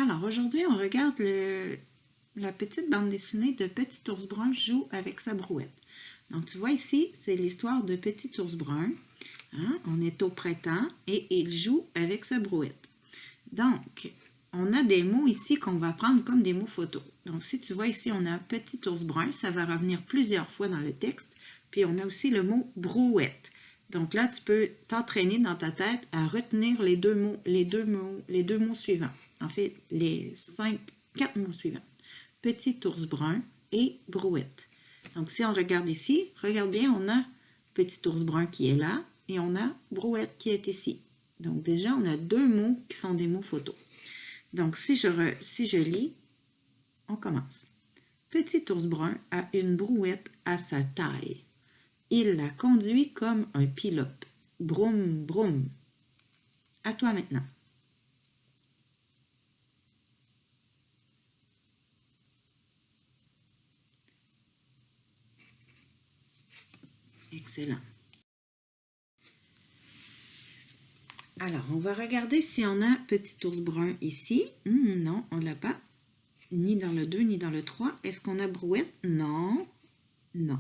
Alors, aujourd'hui, on regarde la petite bande dessinée de Petit ours brun joue avec sa brouette. Donc, tu vois ici, c'est l'histoire de Petit ours brun. Hein? On est au printemps et il joue avec sa brouette. Donc, on a des mots ici qu'on va prendre comme des mots photos. Donc, si tu vois ici, on a Petit ours brun, ça va revenir plusieurs fois dans le texte. Puis, on a aussi le mot brouette. Donc là, tu peux t'entraîner dans ta tête à retenir les deux mots suivants. En fait, quatre mots suivants. Petit ours brun et brouette. Donc, si on regarde ici, regarde bien, on a petit ours brun qui est là et on a brouette qui est ici. Donc, déjà, on a deux mots qui sont des mots photos. Donc, si je lis, on commence. Petit ours brun a une brouette à sa taille. Il la conduit comme un pilote. Broum, broum. À toi maintenant. Excellent. Alors, on va regarder si on a petit ours brun ici. Non, on ne l'a pas. Ni dans le 2, ni dans le 3. Est-ce qu'on a brouette? Non. Non.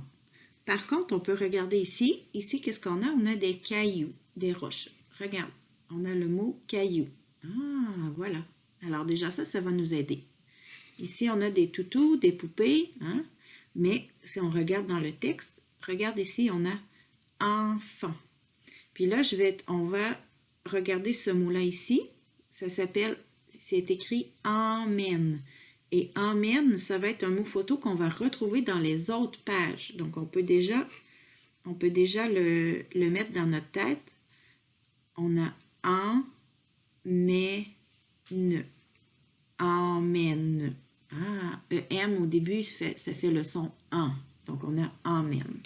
Par contre, on peut regarder ici. Ici, qu'est-ce qu'on a? On a des cailloux, des roches. Regarde, on a le mot caillou. Ah, voilà. Alors déjà, ça va nous aider. Ici, on a des toutous, des poupées. Hein? Mais si on regarde dans le texte, regarde ici, on a enfant. Puis là, on va regarder ce mot-là ici. Ça s'appelle, c'est écrit emmène. Et emmène, ça va être un mot photo qu'on va retrouver dans les autres pages. Donc, on peut déjà le mettre dans notre tête. On a emmène. Emmène. Ah, le M au début, ça fait le son en. Donc, on a emmène.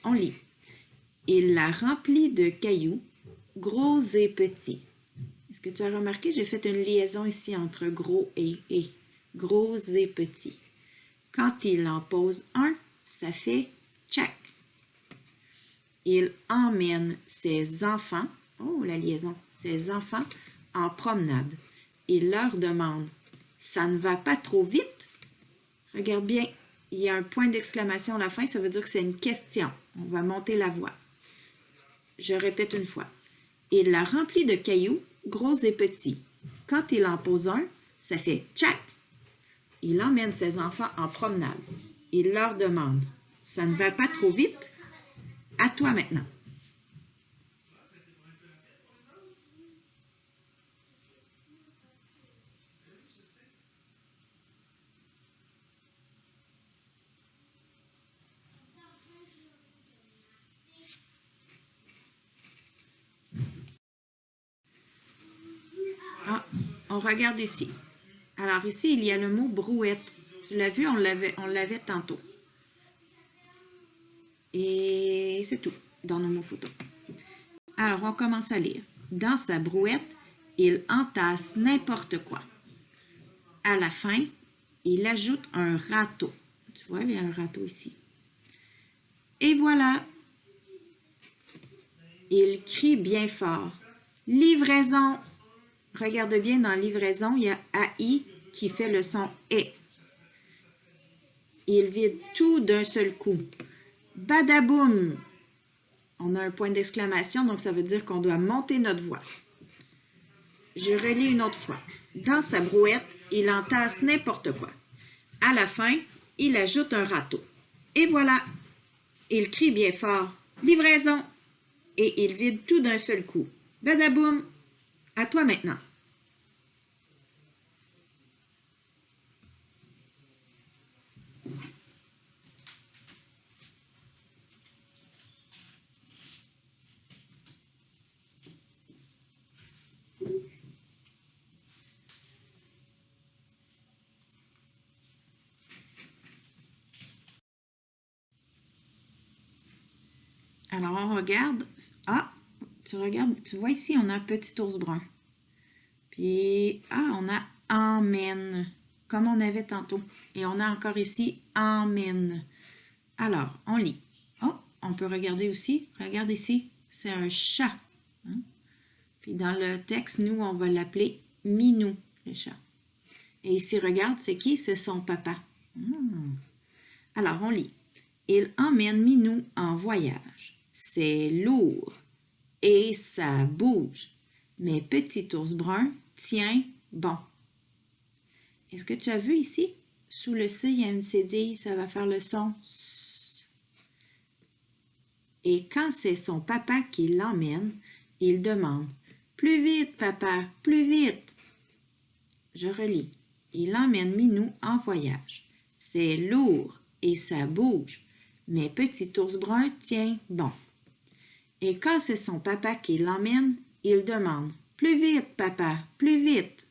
On lit. Il la remplit de cailloux, gros et petits. Est-ce que tu as remarqué, j'ai fait une liaison ici entre gros et. Gros et petits. Quand il en pose un, ça fait check. Il emmène ses enfants, oh la liaison, ses enfants en promenade. Il leur demande, ça ne va pas trop vite? Regarde bien, il y a un point d'exclamation à la fin, ça veut dire que c'est une question. On va monter la voix. Je répète une fois. Il la remplit de cailloux, gros et petits. Quand il en pose un, ça fait tchac. Il emmène ses enfants en promenade. Il leur demande, ça ne va pas trop vite? À toi maintenant. Ah, on regarde ici. Alors ici, il y a le mot brouette. Tu l'as vu, on l'avait tantôt. Et c'est tout dans nos mots photos. Alors, on commence à lire. Dans sa brouette, il entasse n'importe quoi. À la fin, il ajoute un râteau. Tu vois, il y a un râteau ici. Et voilà. Il crie bien fort. Livraison. Regarde bien, dans livraison, il y a AI qui fait le son E. Il vide tout d'un seul coup. Badaboum! On a un point d'exclamation, donc ça veut dire qu'on doit monter notre voix. Je relis une autre fois. Dans sa brouette, il entasse n'importe quoi. À la fin, il ajoute un râteau. Et voilà! Il crie bien fort. Livraison! Et il vide tout d'un seul coup. Badaboum! À toi maintenant. Alors, on regarde. Ah, tu regardes, tu vois ici, on a un petit ours brun. Puis, on a emmène, comme on avait tantôt. Et on a encore ici emmène. Alors, on lit. Oh, on peut regarder aussi. Regarde ici, c'est un chat. Hein? Puis dans le texte, nous, on va l'appeler Minou, le chat. Et ici, regarde, c'est qui? C'est son papa. Alors, on lit. Il emmène Minou en voyage. C'est lourd et ça bouge. Mais petit ours brun tient bon. Est-ce que tu as vu ici? Sous le C, il y a une cédille, ça va faire le son S. Et quand c'est son papa qui l'emmène, il demande « Plus vite, papa, plus vite! » Je relis. Il emmène Minou en voyage. C'est lourd et ça bouge, mais petit ours brun tient bon. Et quand c'est son papa qui l'emmène, il demande « Plus vite, papa, plus vite! »